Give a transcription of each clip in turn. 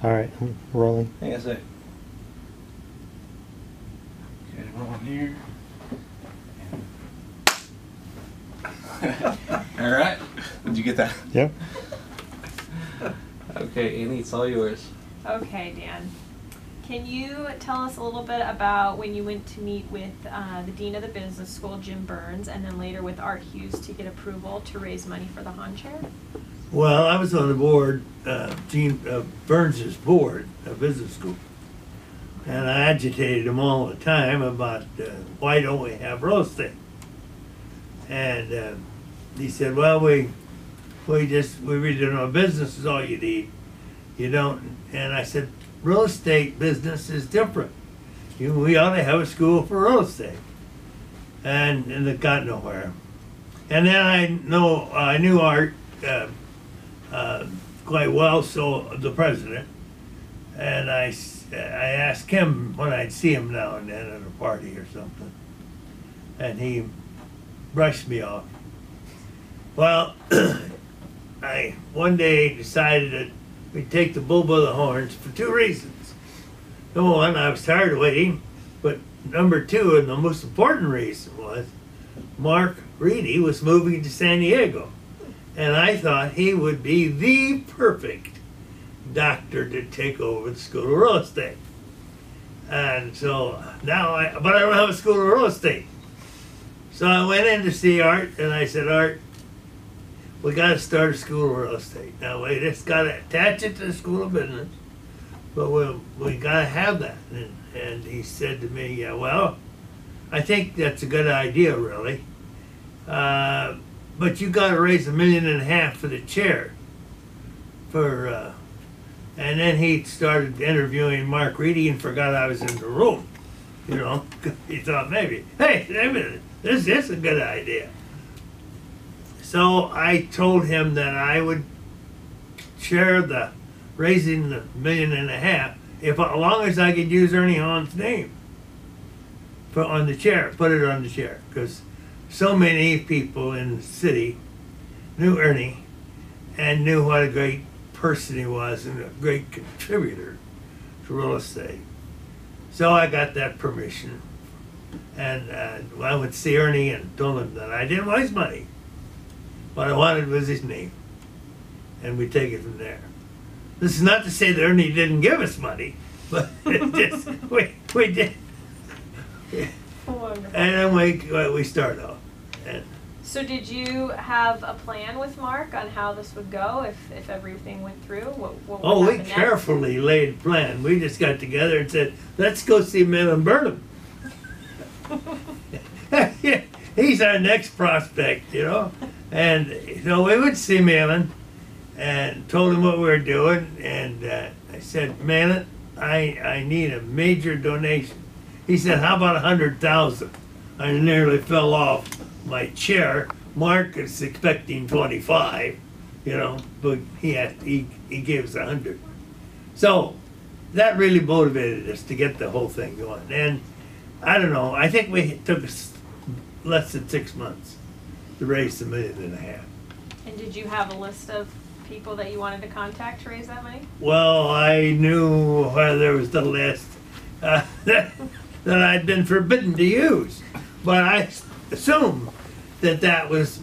All right, I'm rolling. Hang on a sec. Okay, rolling here. All right. Did you get that? Yep. Okay, Annie, it's all yours. Okay, Dan. Can you tell us a little bit about when you went to meet with the Dean of the Business School, Jim Burns, and then later with Art Hughes to get approval to raise money for the Hahn Chair? Well, I was on the board, Gene Burns's board of business school, and I agitated him all the time about why don't we have real estate? And he said, well, we really don't know business is all you need. You don't. And I said, real estate business is different. We ought to have a school for real estate. And it got nowhere. And then I knew Art quite well, so the president. And I asked him when I'd see him now and then at a party or something. And he brushed me off. Well, I one day decided that we'd take the bull by the horns for two reasons. Number one, I was tired of waiting, but number two, and the most important reason was Mark Reedy was moving to San Diego, and I thought he would be the perfect doctor to take over the School of Real Estate. And so now but I don't have a School of Real Estate. So I went in to see Art, and I said, Art, we got to start a School of Real Estate. Now, we just got to attach it to the School of Business, but we got to have that. And he said to me, yeah, well, I think that's a good idea, really. But you got to raise $1.5 million for the chair. And then he started interviewing Mark Reedy and forgot I was in the room. You know, he thought maybe, hey, this is a good idea. So I told him that I would share the raising the $1.5 million as long as I could use Ernie Hahn's name on the chair, put it on the chair, because so many people in the city knew Ernie and knew what a great person he was and a great contributor to real estate. So I got that permission, and I went to see Ernie and told him that I didn't waste money. What I wanted was his name, and we take it from there. This is not to say that Ernie didn't give us money, but just, we did. Wonderful. And then we start off. And So did you have a plan with Mark on how this would go if everything went through? What would we happen next? carefully laid a plan. We just got together and said, let's go see Millen Burnham. He's our next prospect, you know. And so we went to see Malin and told him what we were doing. And I said, Malin, I need a major donation. He said, how about 100,000? I nearly fell off my chair. Mark is expecting 25, you know, but he gave us 100. So that really motivated us to get the whole thing going. And I don't know, I think it took us less than 6 months to raise the $1.5 million. And did you have a list of people that you wanted to contact to raise that money? Well, I knew there was the list that I'd been forbidden to use, but I assumed that was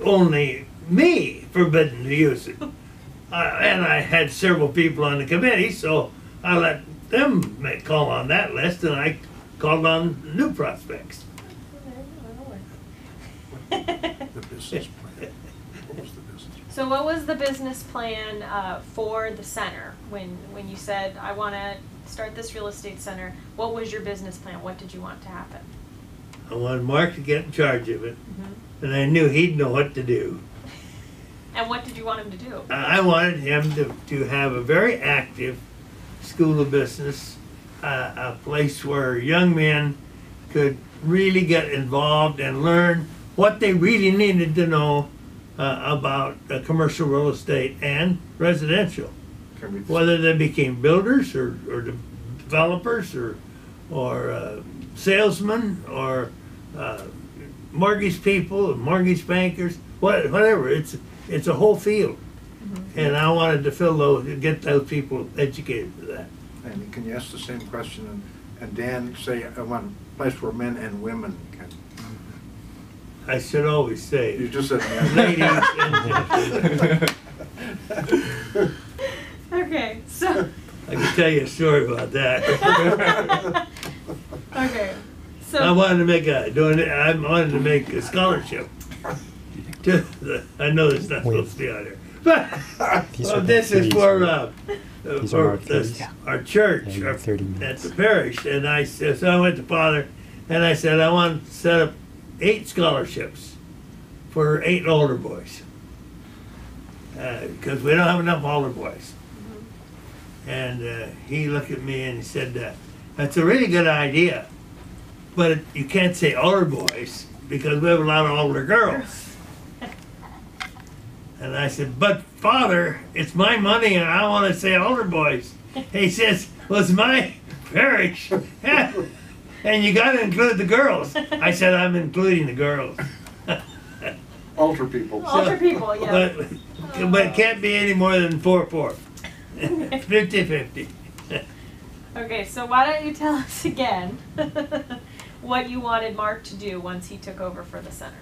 only me forbidden to use it. And I had several people on the committee, so I let them call on that list, and I called on new prospects. The business plan. What was the business plan? So what was the business plan for the center? When you said, I want to start this real estate center, what was your business plan? What did you want to happen? I wanted Mark to get in charge of it, and I knew he'd know what to do. And what did you want him to do? I wanted him to have a very active school of business, a place where young men could really get involved and learn what they really needed to know about commercial real estate and residential. Whether they became builders or developers or salesmen or mortgage people, mortgage bankers, whatever. It's a whole field, And I wanted to fill those, get those people educated for that. And can you ask the same question and Dan say, I want a place where men and women can? I should always say, You just said ladies and Okay, so. I can tell you a story about that. Okay, so. I wanted to make a scholarship. I know it's not supposed to be on there, but These well, are this the is for These are marked threes. our church Yeah, you have 30 minutes. at the parish, and so I went to Father, and I said I want to set up 8 scholarships for 8 older boys, because we don't have enough older boys. And he looked at me and he said, "That's a really good idea, but you can't say older boys because we have a lot of older girls." And I said, "But Father, it's my money and I want to say older boys." He says, "Well, it's my parish, and you got to include the girls." I said, "I'm including the girls." Older people. Older people, yeah. But it can't be any more than 4-4. 50-50. Okay, so why don't you tell us again what you wanted Mark to do once he took over for the center?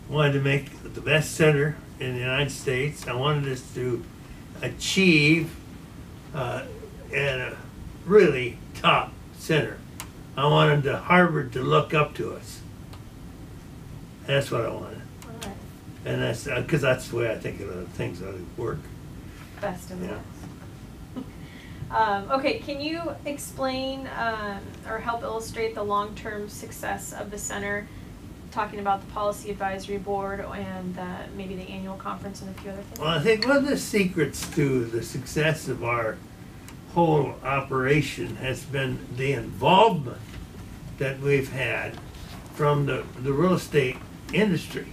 Wanted to make the best center in the United States. I wanted us to achieve at a really top center. I wanted Harvard to look up to us. That's what I wanted. All right. And that's because that's the way I think things ought to work. Best in the Yeah. West. Okay, can you explain or help illustrate the long-term success of the center, talking about the Policy Advisory Board and maybe the annual conference and a few other things? Well, I think one of the secrets to the success of our whole operation has been the involvement that we've had from the real estate industry.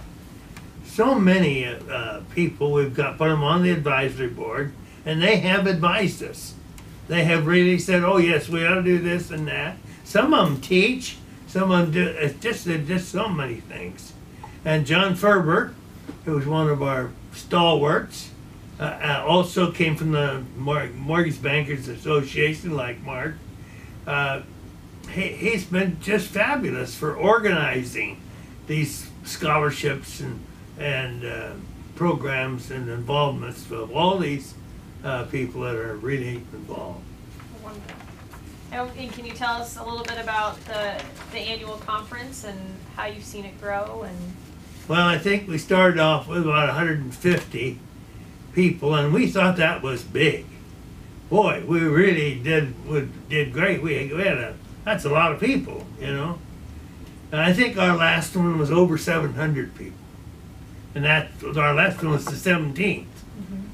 So many people, we've put them on the advisory board, and they have advised us. They have really said, "Oh yes, we ought to do this and that." Some of them teach, some of them do. It's just so many things. And John Ferber, who was one of our stalwarts, also came from the Mortgage Bankers Association, like Mark. He's been just fabulous for organizing these scholarships and programs and involvements of all these people that are really involved. Wonderful. And can you tell us a little bit about the annual conference and how you've seen it grow? And Well, I think we started off with about 150 people, and we thought that was big. Boy, we really did great. We had that's a lot of people, you know. And I think our last one was over 700 people, and our last one was the 17th.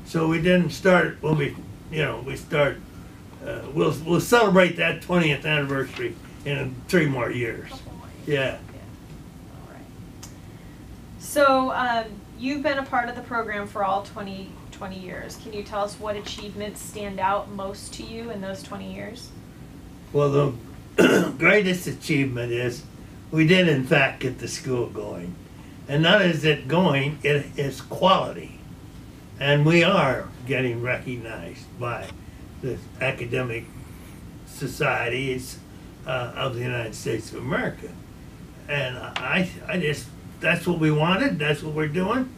So we didn't start when we start. We'll celebrate that 20th anniversary in 3 more years. Yeah. All right. So you've been a part of the program for all 20 years. Can you tell us what achievements stand out most to you in those 20 years? Well, the greatest achievement is we did in fact get the school going. And not is it going, it is quality. And we are getting recognized by the academic societies of the United States of America. And I just, that's what we wanted, that's what we're doing.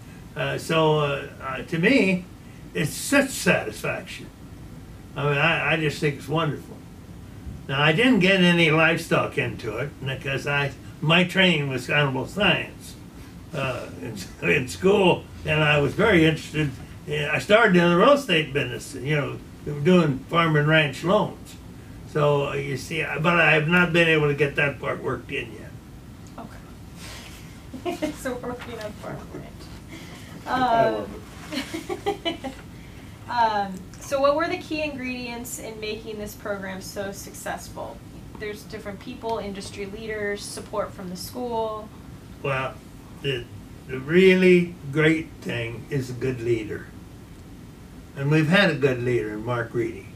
So to me, it's such satisfaction. I mean, I just think it's wonderful. Now, I didn't get any livestock into it because my training was animal science in school, and I was very interested. I started in the real estate business, doing farm and ranch loans. So you see, but I have not been able to get that part worked in yet. Okay. So we're working on farm and ranch. So what were the key ingredients in making this program so successful? There's different people, industry leaders, support from the school. Well, the really great thing is a good leader. And we've had a good leader, Mark Reedy.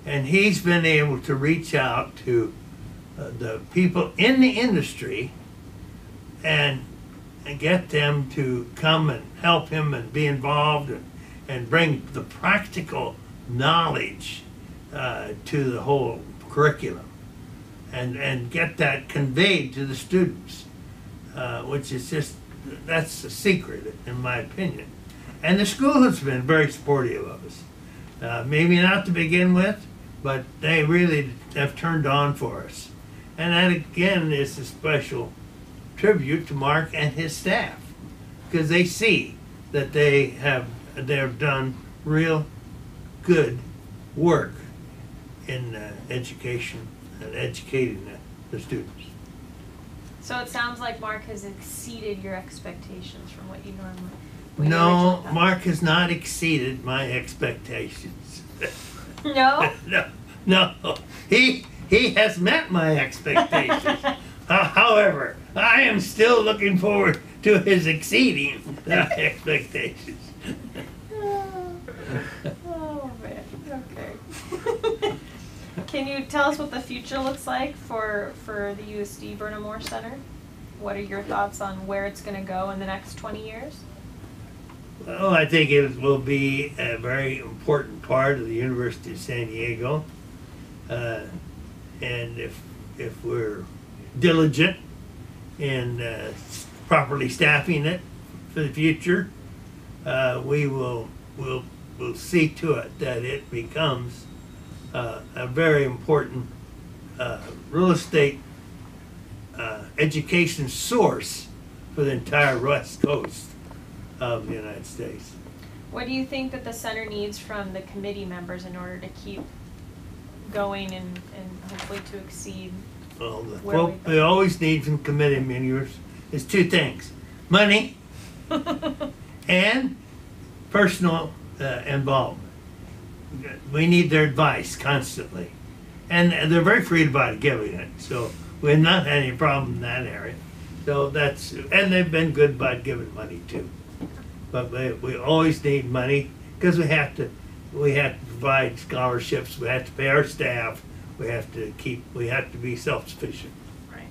And he's been able to reach out to the people in the industry and get them to come and help him and be involved. and bring the practical knowledge to the whole curriculum, and get that conveyed to the students, which is just, that's the secret in my opinion. And the school has been very supportive of us. Maybe not to begin with, but they really have turned on for us. And that again is a special tribute to Mark and his staff, because they see that they've done real good work in education and educating the students. So it sounds like Mark has exceeded your expectations from what you normally. what you No, originally thought. Mark has not exceeded my expectations. No? No, he has met my expectations. However, I am still looking forward to his exceeding the expectations. Oh man, okay. Can you tell us what the future looks like for the USD Burnham Moore Center? What are your thoughts on where it's going to go in the next 20 years? Well, I think it will be a very important part of the University of San Diego. And if we're diligent in properly staffing it for the future, we'll see to it that it becomes a very important real estate education source for the entire west coast of the United States. What do you think that the center needs from the committee members in order to keep going and hopefully to exceed? Well, Where what we always need from committee members is two things: money and personal involvement. We need their advice constantly, and they're very free about giving it. So we've not had any problem in that area. So and they've been good about giving money too. But we always need money because we have to provide scholarships. We have to pay our staff. We have to be self-sufficient. Right.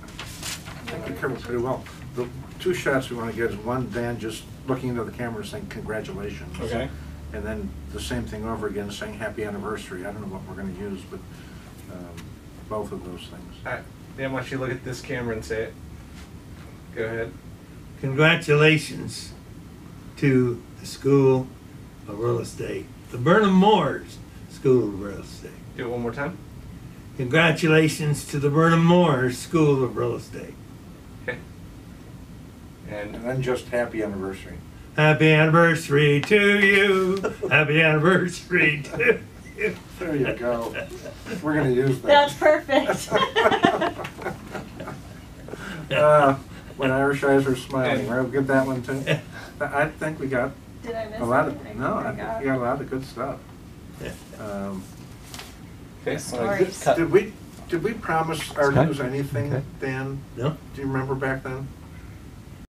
I think you covered pretty well. The two shots we want to get is one, Dan just looking into the camera saying congratulations. Okay. And then the same thing over again saying happy anniversary. I don't know what we're going to use, but both of those things. All right. Dan, why don't you look at this camera and say it? Go ahead. Congratulations to the School of Real Estate, the Burnham Moores School of Real Estate. Do it one more time. Congratulations to the Burnham Moores School of Real Estate. Okay. And And then just happy anniversary. Happy anniversary to you. Happy anniversary to you. There you go. We're going to use that. That's perfect. When Irish eyes are smiling, And- right? We'll get that one too. I think we got Did I miss a lot anything? of, no, I think we got a lot of good stuff. okay. Stories. Cut. Did we promise our Okay. news anything, Okay. Dan? No? Do you remember back then?